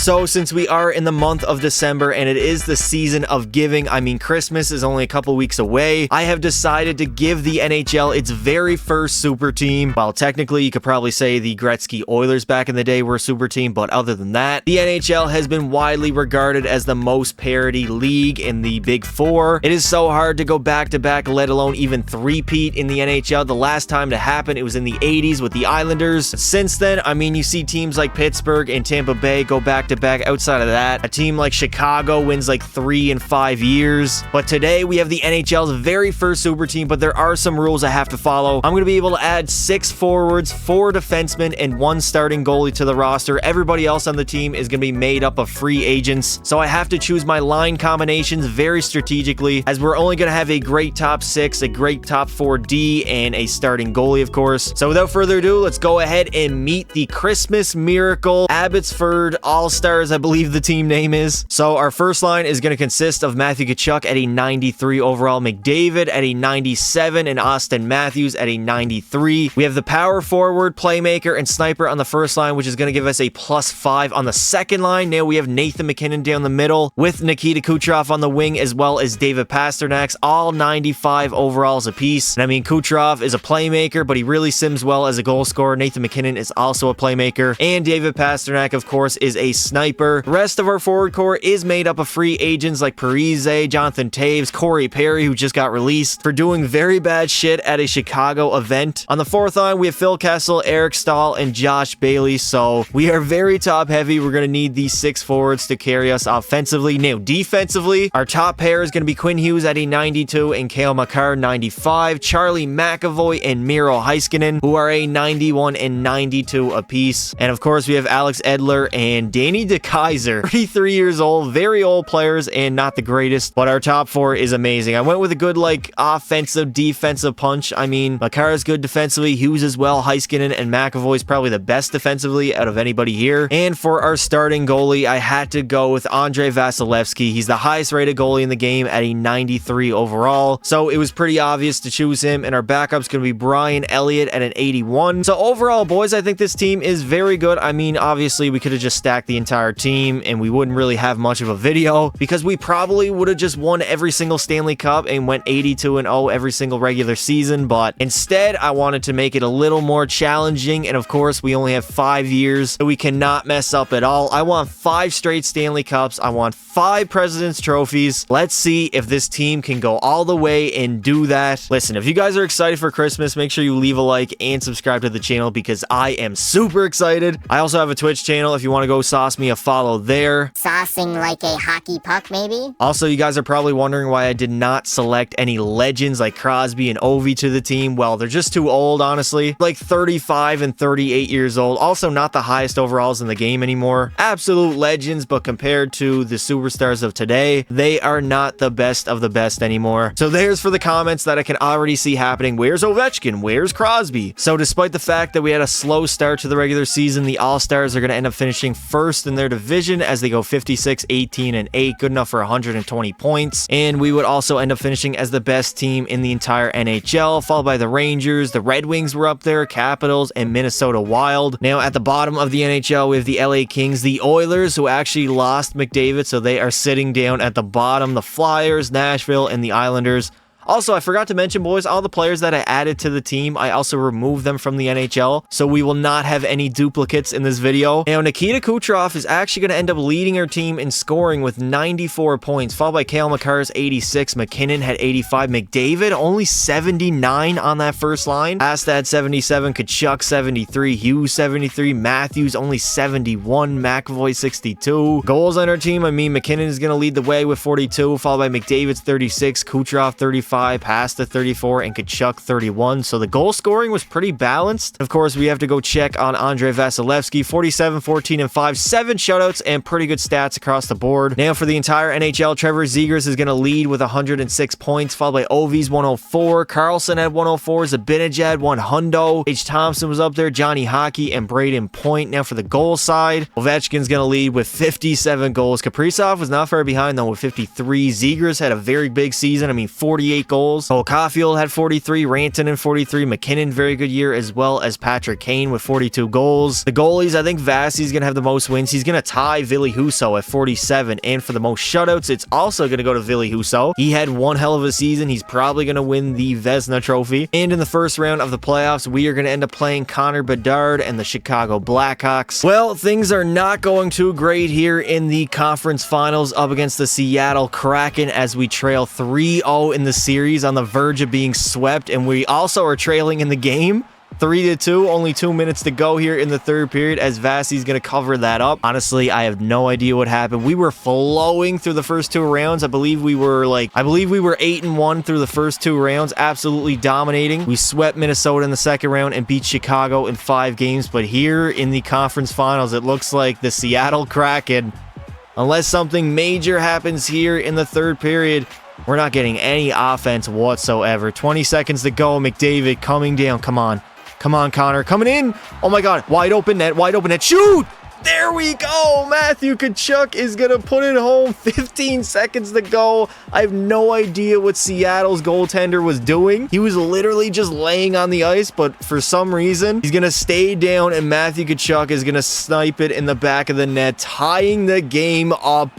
So since we are in the month of December and it is the season of giving, I mean Christmas is only a couple weeks away, I have decided to give the NHL its very first super team. Well, technically you could probably say the Gretzky Oilers back in the day were a super team, but other than that, the NHL has been widely regarded as the most parity league in the Big Four. It is so hard to go back-to-back, let alone even three-peat in the NHL. The last time to happen, it was in the 80s with the Islanders. Since then, I mean, you see teams like Pittsburgh and Tampa Bay go back-to-back. Outside of that, a team like Chicago wins like 3 in 5 years. But today, we have the NHL's very first super team, but there are some rules I have to follow. I'm going to be able to add 6 forwards, 4 defensemen, and 1 starting goalie to the roster. Everybody else on the team is going to be made up of free agents, so I have to choose my line combinations very strategically, as we're only going to have a great top 6, a great top 4D, and a starting goalie, of course. So without further ado, let's go ahead and meet the Christmas Miracle Abbotsford All-Stars, I believe the team name is. So our first line is going to consist of Matthew Tkachuk at a 93 overall, McDavid at a 97, and Austin Matthews at a 93. We have the power forward, playmaker, and sniper on the first line, which is going to give us a +5 on the second line. Now we have Nathan MacKinnon down the middle with Nikita Kucherov on the wing, as well as David Pasternak's, all 95 overalls apiece. And I mean, Kucherov is a playmaker, but he really sims well as a goal scorer. Nathan MacKinnon is also a playmaker, and David Pasternak, of course, is a sniper. The rest of our forward core is made up of free agents like Parise, Jonathan Taves, Corey Perry, who just got released for doing very bad shit at a Chicago event. On the fourth line, we have Phil Kessel, Eric Stahl, and Josh Bailey, so we are very top heavy. We're going to need these 6 forwards to carry us offensively. Now, defensively, our top pair is going to be Quinn Hughes at a 92 and Cale Makar 95, Charlie McAvoy and Miro Heiskanen, who are a 91 and 92 apiece. And of course, we have Alex Edler and Danny DeKaiser, 33 years old, very old players and not the greatest, but our top 4 is amazing. I went with a good, like, offensive, defensive punch. I mean, Makar is good defensively, Hughes as well, Heiskanen and McAvoy is probably the best defensively out of anybody here. And for our starting goalie, I had to go with Andrei Vasilevsky. He's the highest rated goalie in the game at a 93 overall, so it was pretty obvious to choose him. And our backup's going to be Brian Elliott at an 81. So overall, boys, I think this team is very good. I mean, obviously, we could have just stacked the entire team and we wouldn't really have much of a video because we probably would have just won every single Stanley Cup and went 82-0 every single regular season. But instead, I wanted to make it a little more challenging. And of course, we only have 5 years, so we cannot mess up at all. I want 5 straight Stanley Cups. I want 5 President's Trophies. Let's see if this team can go all the way and do that. Listen, if you guys are excited for Christmas, make sure you leave a like and subscribe to the channel because I am super excited. I also have a Twitch channel if you want to go sauce me a follow there. Saucing like a hockey puck, maybe? Also, you guys are probably wondering why I did not select any legends like Crosby and Ovi to the team. Well, they're just too old, honestly. Like 35 and 38 years old. Also, not the highest overalls in the game anymore. Absolute legends, but compared to the superstars of today, they are not the best of the best anymore. So there's for the comments that I can already see happening. Where's Ovechkin? Where's Crosby? So despite the fact that we had a slow start to the regular season, the All-Stars are going to end up finishing first in their division as they go 56, 18, and 8. Good enough for 120 points. And we would also end up finishing as the best team in the entire NHL, followed by the Rangers. The Red Wings were up there, Capitals, and Minnesota Wild. Now at the bottom of the NHL, we have the LA Kings, the Oilers, who actually lost McDavid, so they are sitting down at the bottom. The Flyers, Nashville, and the Islanders. Also, I forgot to mention, boys, all the players that I added to the team, I also removed them from the NHL, so we will not have any duplicates in this video. Now, Nikita Kucherov is actually going to end up leading our team in scoring with 94 points, followed by Cale Makar's 86, McKinnon had 85, McDavid only 79 on that first line, Astad 77, Tkachuk 73, Hughes 73, Matthews only 71, McAvoy 62. Goals on our team, I mean, McKinnon is going to lead the way with 42, followed by McDavid's 36, Kucherov 35, Pasta 34, and Tkachuk 31. So the goal scoring was pretty balanced. Of course, we have to go check on Andrei Vasilevsky, 47, 14, and 5, 7 shutouts, and pretty good stats across the board. Now for the entire NHL, Trevor Zegras is going to lead with 106 points, followed by Ovi's 104, Carlson had 104, Zibanejad 100, H. Thompson was up there, Johnny Hockey, and Braden Point. Now for the goal side, Ovechkin's going to lead with 57 goals. Kaprizov was not far behind though with 53. Zegras had a very big season. I mean, 48 48 goals. Cole Caulfield had 43, Rantanen 43, McKinnon, very good year, as well as Patrick Kane with 42 goals. The goalies, I think Vasi's going to have the most wins. He's going to tie Ville Husso at 47, and for the most shutouts, it's also going to go to Ville Husso. He had one hell of a season. He's probably going to win the Vezina trophy. And in the first round of the playoffs, we are going to end up playing Connor Bedard and the Chicago Blackhawks. Well, things are not going too great here in the conference finals up against the Seattle Kraken as we trail 3-0 in the series, on the verge of being swept, and we also are trailing in the game 3-2, only 2 minutes to go here in the third period as Vasi's going to cover that up. Honestly, I have no idea what happened. We were flowing through the first 2 rounds. I believe we were 8-1 through the first 2 rounds, absolutely dominating. We swept Minnesota in the second round and beat Chicago in 5 games, but here in the conference finals, it looks like the Seattle Kraken, unless something major happens here in the third period, we're not getting any offense whatsoever. 20 seconds to go. McDavid coming down. Come on. Come on, Connor. Coming in. Oh my God. Wide open net. Wide open net. Shoot! There we go. Matthew Tkachuk is going to put it home. 15 seconds to go. I have no idea what Seattle's goaltender was doing. He was literally just laying on the ice, but for some reason, he's going to stay down, and Matthew Tkachuk is going to snipe it in the back of the net, tying the game up.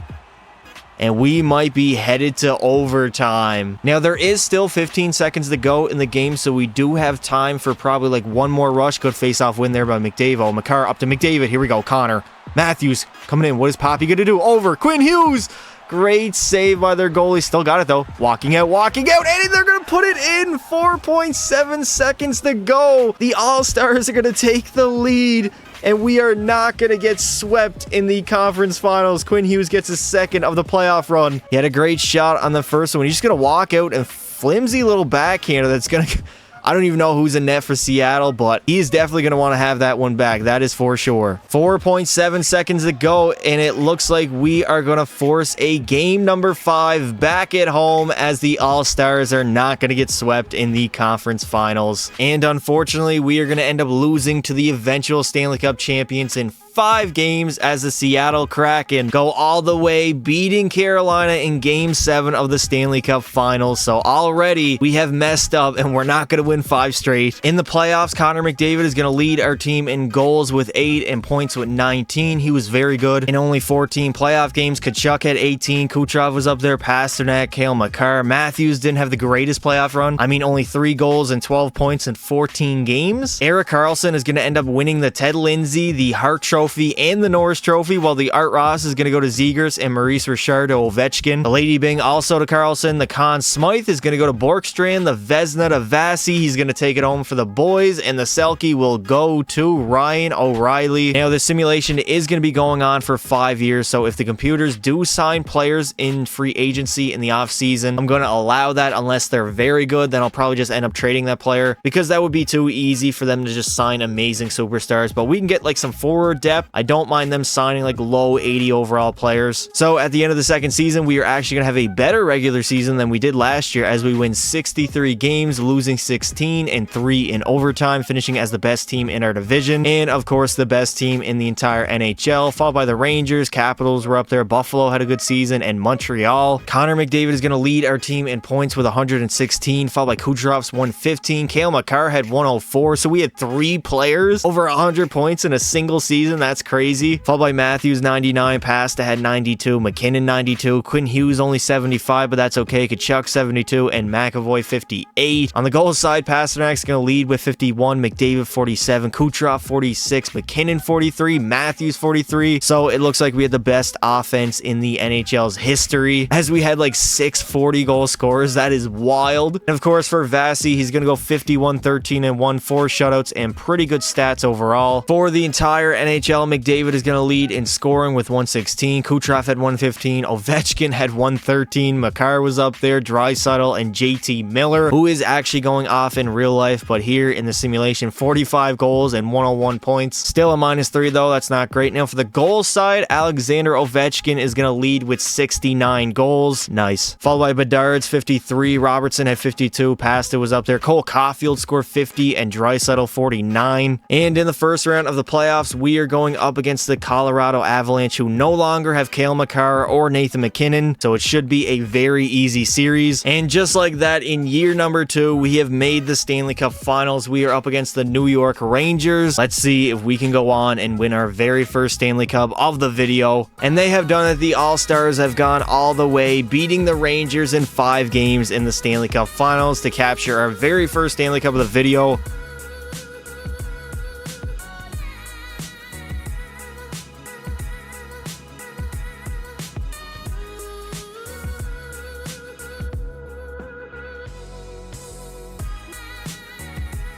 And we might be headed to overtime. Now, there is still 15 seconds to go in the game, so we do have time for probably like one more rush. Good face-off win there by McDavid. Oh, Makar up to McDavid. Here we go. Connor. Matthews coming in. What is Poppy going to do? Over. Quinn Hughes. Great save by their goalie. Still got it, though. Walking out. And they're going to put it in. 4.7 seconds to go. The All-Stars are going to take the lead, and we are not going to get swept in the conference finals. Quinn Hughes gets his second of the playoff run. He had a great shot on the first one. He's just going to walk out and flimsy little backhander that's going to... I don't even know who's in net for Seattle, but he's definitely going to want to have that one back. That is for sure. 4.7 seconds to go, and it looks like we are going to force a game number 5 back at home as the All-Stars are not going to get swept in the conference finals. And unfortunately, we are going to end up losing to the eventual Stanley Cup champions in 5 games as the Seattle Kraken go all the way, beating Carolina in Game 7 of the Stanley Cup Finals. So already we have messed up, and we're not going to win 5 straight. In the playoffs, Connor McDavid is going to lead our team in goals with 8 and points with 19. He was very good in only 14 playoff games. Tkachuk had 18. Kucherov was up there. Pasternak, Cale Makar. Matthews didn't have the greatest playoff run. I mean, only 3 goals and 12 points in 14 games. Erik Karlsson is going to end up winning the Ted Lindsay, the Hart Trophy, and the Norris Trophy, while the Art Ross is going to go to Zegers and Maurice Richard to Ovechkin. The Lady Byng also to Karlsson. The Conn Smythe is going to go to Borkstrand. The Vezina to Vasi. He's going to take it home for the boys, and the Selke will go to Ryan O'Reilly. Now, the simulation is going to be going on for 5 years, so if the computers do sign players in free agency in the offseason, I'm going to allow that unless they're very good. Then I'll probably just end up trading that player, because that would be too easy for them to just sign amazing superstars. But we can get like some forward depth. I don't mind them signing like low 80 overall players. So at the end of the second season, we are actually going to have a better regular season than we did last year, as we win 63 games, losing 16 and 3 in overtime, finishing as the best team in our division, and of course the best team in the entire NHL, followed by the Rangers. Capitals were up there. Buffalo had a good season, and Montreal. Connor McDavid is going to lead our team in points with 116, followed by Kucherov's 115. Cale Makar had 104, so we had 3 players over 100 points in a single season. That's crazy. Followed by Matthews 99, Pasta had 92, McKinnon 92, Quinn Hughes only 75, but that's okay. Tkachuk 72, and McAvoy 58. On the goal side, Pasternak's going to lead with 51, McDavid 47, Kucherov 46, McKinnon 43, Matthews 43. So it looks like we had the best offense in the NHL's history, as we had like 6 40-goal scorers. That is wild. And of course, for Vasi, he's going to go 51, 13, and 1, 4 shutouts, and pretty good stats overall. For the entire NHL, McDavid is going to lead in scoring with 116. Kucherov had 115. Ovechkin had 113. Makar was up there. Draisaitl and JT Miller, who is actually going off in real life, but here in the simulation, 45 goals and 101 points. Still a -3 though. That's not great. Now for the goal side, Alexander Ovechkin is going to lead with 69 goals. Nice. Followed by Bedard's 53. Robertson had 52. Pasta was up there. Cole Caulfield scored 50 and Draisaitl 49. And in the first round of the playoffs, we are going going up against the Colorado Avalanche, who no longer have Cale Makar or Nathan MacKinnon, so it should be a very easy series. And just like that, in year number 2, we have made the Stanley Cup Finals. We are up against the New York Rangers. Let's see if we can go on and win our very first Stanley Cup of the video. And they have done it. The All-Stars have gone all the way, beating the Rangers in 5 games in the Stanley Cup Finals to capture our very first Stanley Cup of the video.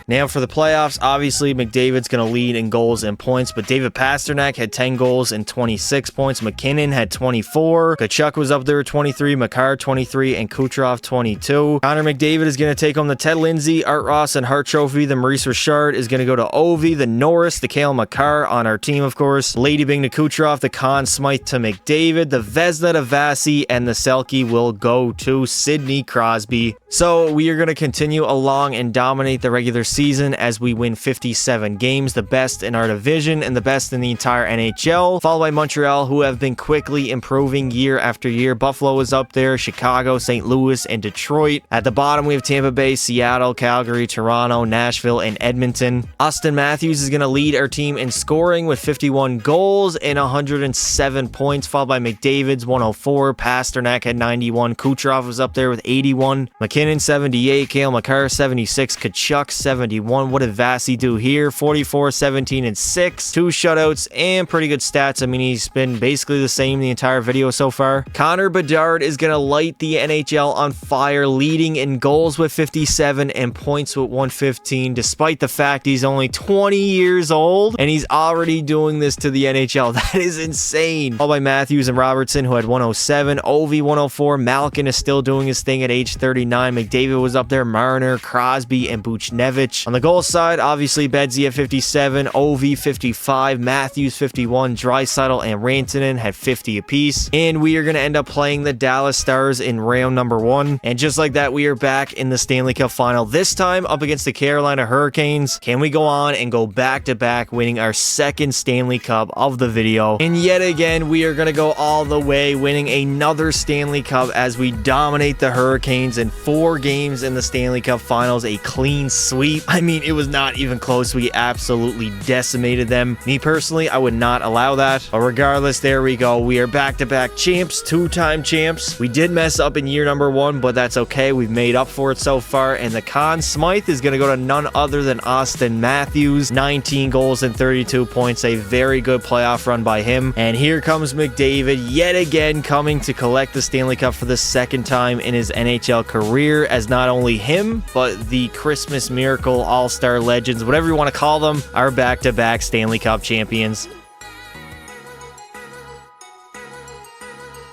Now for the playoffs, obviously McDavid's going to lead in goals and points, but David Pastrnak had 10 goals and 26 points. McKinnon had 24. Tkachuk was up there with 23, Makar 23, and Kucherov 22. Connor McDavid is going to take home the Ted Lindsay, Art Ross, and Hart Trophy. The Maurice Richard is going to go to Ovi, the Norris, the Cale Makar on our team, of course. Lady Byng to Kucherov, the Conn Smythe to McDavid, the Vezina to Vasi, and the Selke will go to Sidney Crosby. So we are going to continue along and dominate the regular season as we win 57 games, the best in our division and the best in the entire NHL, followed by Montreal, who have been quickly improving year after year. Buffalo is up there, Chicago, St. Louis, and Detroit. At the bottom, we have Tampa Bay, Seattle, Calgary, Toronto, Nashville, and Edmonton. Austin Matthews is going to lead our team in scoring with 51 goals and 107 points, followed by McDavid's 104, Pastrnak had 91, Kucherov was up there with 81, McKinnon 78, Cale Makar 76, Tkachuk 71. What did Vasi do here? 44, 17, and 6. 2 shutouts and pretty good stats. I mean, he's been basically the same the entire video so far. Connor Bedard is going to light the NHL on fire, leading in goals with 57 and points with 115, despite the fact he's only 20 years old and he's already doing this to the NHL. That is insane. Followed by Matthews and Robertson, who had 107, Ovi 104, Malkin is still doing his thing at age 39, McDavid was up there, Marner, Crosby, and Buchnevich. On the goal side, obviously Bedsy at 57, Ovi 55, Matthews 51, Draisaitl and Rantanen had 50 apiece. And we are going to end up playing the Dallas Stars in round number 1. And just like that, we are back in the Stanley Cup Final, this time up against the Carolina Hurricanes. Can we go on and go back-to-back, winning our second Stanley Cup of the video? And yet again, we are going to go all the way, winning another Stanley Cup as we dominate the Hurricanes in 4 games in the Stanley Cup Finals, a clean sweep. I mean, it was not even close. We absolutely decimated them. Me personally, I would not allow that. But regardless, there we go. We are back-to-back champs, 2-time champs. We did mess up in year number 1, but that's okay. We've made up for it so far. And the Conn Smythe is going to go to none other than Austin Matthews. 19 goals and 32 points. A very good playoff run by him. And here comes McDavid yet again, coming to collect the Stanley Cup for the second time in his NHL career, as not only him, but the Christmas Miracle All-Star Legends, whatever you want to call them, are back-to-back Stanley Cup champions.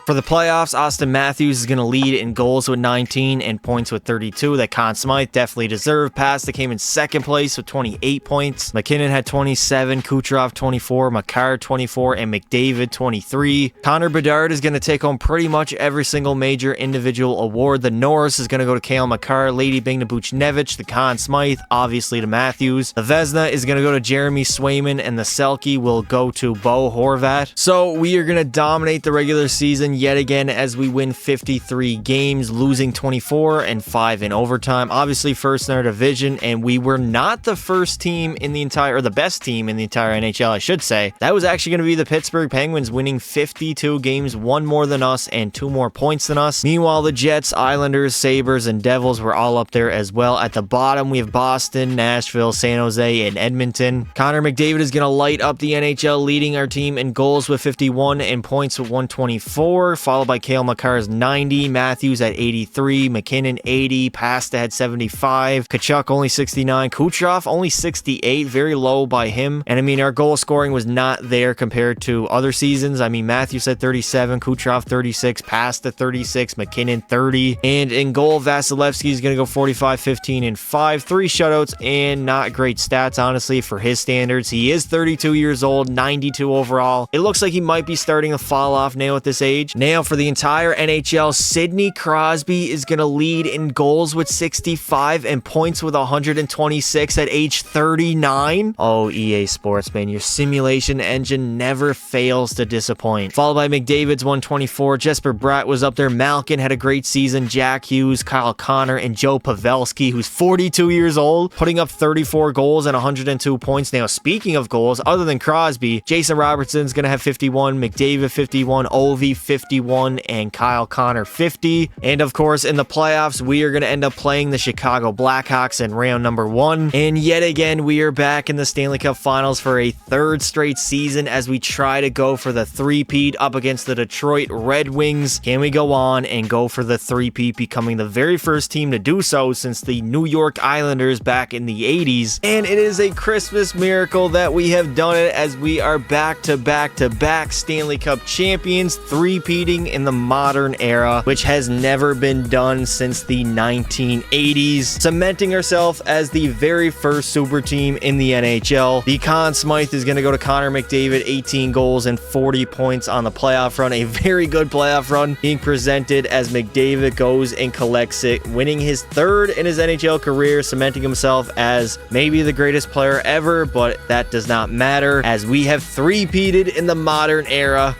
For the playoffs, Austin Matthews is going to lead in goals with 19 and points with 32. That Conn Smythe definitely deserved. Pasta came in second place with 28 points. McKinnon had 27, Kucherov 24, Makar 24, and McDavid 23. Connor Bedard is going to take home pretty much every single major individual award. The Norris is going to go to Cale Makar, Lady Byng to Buchnevich, the Conn Smythe obviously to Matthews. The Vezina is going to go to Jeremy Swayman, and the Selke will go to Bo Horvat. So we are going to dominate the regular season yet again as we win 53 games, losing 24 and 5 in overtime. Obviously first in our division, and we were not the first team in the entire, or the best team in the entire NHL, I should say. That was actually going to be the Pittsburgh Penguins, winning 52 games, 1 more than us and 2 more points than us. Meanwhile, the Jets, Islanders, Sabres, and Devils were all up there as well. At the bottom, we have Boston, Nashville, San Jose, and Edmonton. Connor McDavid is going to light up the NHL, leading our team in goals with 51 and points with 124. Followed by Cale Makar's 90, Matthews at 83, McKinnon 80, Pasta had 75, Tkachuk only 69, Kucherov only 68, very low by him. And I mean, our goal scoring was not there compared to other seasons. I mean, Matthews at 37, Kucherov 36, Pasta 36, McKinnon 30, and in goal, Vasilevsky is going to go 45, 15, and 5, 3 shutouts, and not great stats, honestly, for his standards. He is 32 years old, 92 overall. It looks like he might be starting to fall off now at this age. change. Now, for the entire NHL, Sidney Crosby is going to lead in goals with 65 and points with 126 at age 39. Oh, EA Sports, man, your simulation engine never fails to disappoint. Followed by McDavid's 124. Jesper Bratt was up there. Malkin had a great season. Jack Hughes, Kyle Connor, and Joe Pavelski, who's 42 years old, putting up 34 goals and 102 points. Now, speaking of goals, other than Crosby, Jason Robertson's going to have 51, McDavid 51, Ovi 51, and Kyle Connor 50. And of course, in the playoffs, we are going to end up playing the Chicago Blackhawks in round number 1. And yet again, we are back in the Stanley Cup Finals for a third straight season as we try to go for the three-peat up against the Detroit Red Wings. Can we go on and go for the three-peat, becoming the very first team to do so since the New York Islanders back in the 80s? And it is a Christmas miracle that we have done it, as we are back-to-back-to-back Stanley Cup champions, three-peating in the modern era, which has never been done since the 1980s, cementing ourselves as the very first super team in the NHL. The Conn Smythe is going to go to Connor McDavid, 18 goals and 40 points on the playoff run. A very good playoff run being presented as McDavid goes and collects it, winning his third in his NHL career, cementing himself as maybe the greatest player ever, but that does not matter as we have three-peated in the modern era.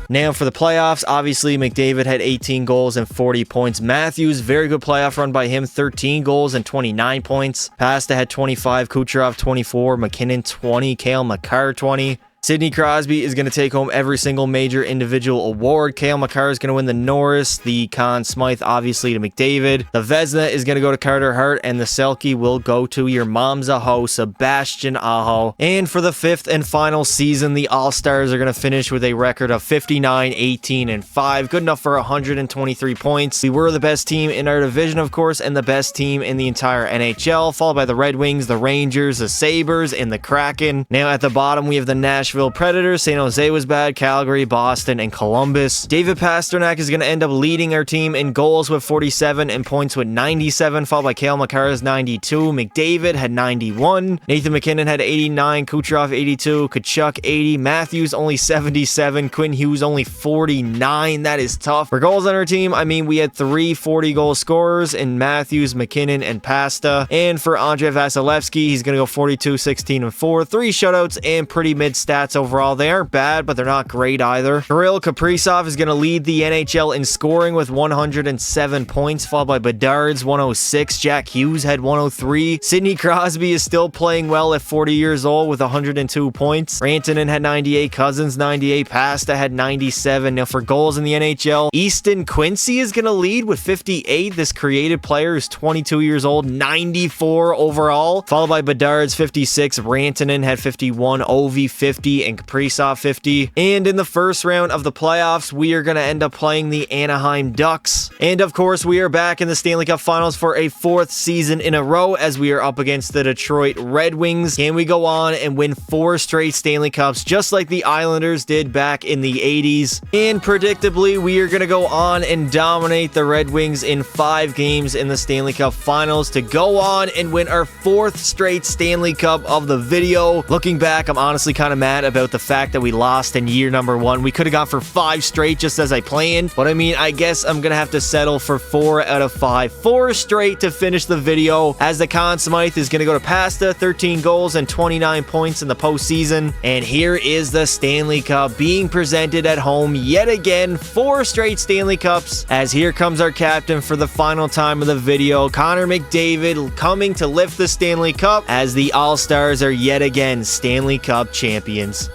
Now, for the playoffs, obviously, McDavid had 18 goals and 40 points. Matthews, very good playoff run by him, 13 goals and 29 points. Pasta had 25, Kucherov 24, McKinnon 20, Cale Makar 20. Sidney Crosby is going to take home every single major individual award. Cale Makar is going to win the Norris, the Conn Smythe obviously to McDavid. The Vezina is going to go to Carter Hart, and the Selke will go to your mom's Aho, Sebastian Aho. And for the fifth and final season, the All-Stars are going to finish with a record of 59, 18, and 5. Good enough for 123 points. We were the best team in our division, of course, and the best team in the entire NHL, followed by the Red Wings, the Rangers, the Sabres, and the Kraken. Now at the bottom, we have the Nashville Predators. San Jose was bad, Calgary, Boston, and Columbus. David Pastrnak is going to end up leading our team in goals with 47 and points with 97, followed by Cale Makar's 92. McDavid had 91. Nathan McKinnon had 89. Kucherov 82. Kachuk 80. Matthews only 77. Quinn Hughes only 49. That is tough. For goals on our team, I mean, we had 3 40-goal scorers in Matthews, McKinnon, and Pasta. And for Andrei Vasilevsky, he's going to go 42, 16, and 4. 3 shutouts and pretty mid stats overall. They aren't bad, but they're not great either. Kirill Kaprizov is going to lead the NHL in scoring with 107 points, followed by Bedard's 106. Jack Hughes had 103. Sidney Crosby is still playing well at 40 years old with 102 points. Rantanen had 98. Cousins 98. Pasta had 97. Now for goals in the NHL, Easton Quincy is going to lead with 58. This creative player is 22 years old, 94 overall, followed by Bedard's 56. Rantanen had 51. Ovi 50. And Kaprizov 50. And in the first round of the playoffs, we are going to end up playing the Anaheim Ducks. And of course, we are back in the Stanley Cup Finals for a 4th season in a row as we are up against the Detroit Red Wings. Can we go on and win 4 straight Stanley Cups just like the Islanders did back in the 80s? And predictably, we are going to go on and dominate the Red Wings in 5 games in the Stanley Cup Finals to go on and win our 4th straight Stanley Cup of the video. Looking back, I'm honestly kind of mad about the fact that we lost in year number 1. We could have gone for 5 straight just as I planned, but I mean, I guess I'm gonna have to settle for 4 out of 5. 4 straight to finish the video, as the Conn Smythe is gonna go to Pasta, 13 goals and 29 points in the postseason. And here is the Stanley Cup being presented at home yet again. 4 straight Stanley Cups, as here comes our captain for the final time of the video, Connor McDavid, coming to lift the Stanley Cup as the All-Stars are yet again Stanley Cup champions.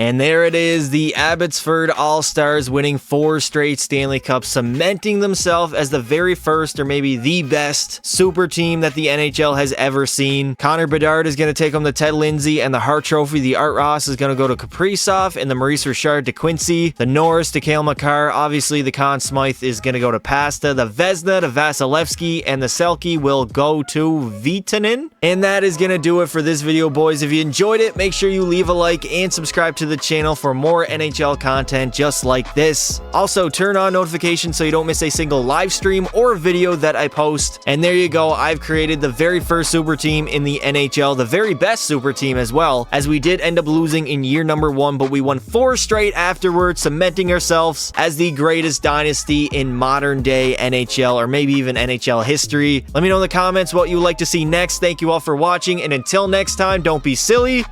And there it is, the Abbotsford All-Stars winning 4 straight Stanley Cups, cementing themselves as the very first or maybe the best super team that the NHL has ever seen. Connor Bedard is going to take home the Ted Lindsay and the Hart Trophy. The Art Ross is going to go to Kaprizov, and the Maurice Richard to Quincy. The Norris to Cale Makar. Obviously, the Conn Smythe is going to go to Pasta. The Vezina to Vasilevsky, and the Selke will go to Vitanen. And that is going to do it for this video, boys. If you enjoyed it, make sure you leave a like and subscribe to the channel for more NHL content just like this. Also, turn on notifications so you don't miss a single live stream or video that I post. And there you go, I've created the very first super team in the NHL, the very best super team as well, as we did end up losing in year number 1, but we won 4 straight afterwards, cementing ourselves as the greatest dynasty in modern day NHL, or maybe even NHL history. Let me know in the comments what you would like to see next. Thank you all for watching, and until next time, don't be silly.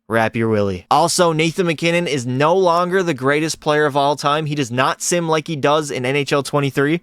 Wrap your willy. Also, Nathan MacKinnon is no longer the greatest player of all time. He does not sim like he does in NHL 23.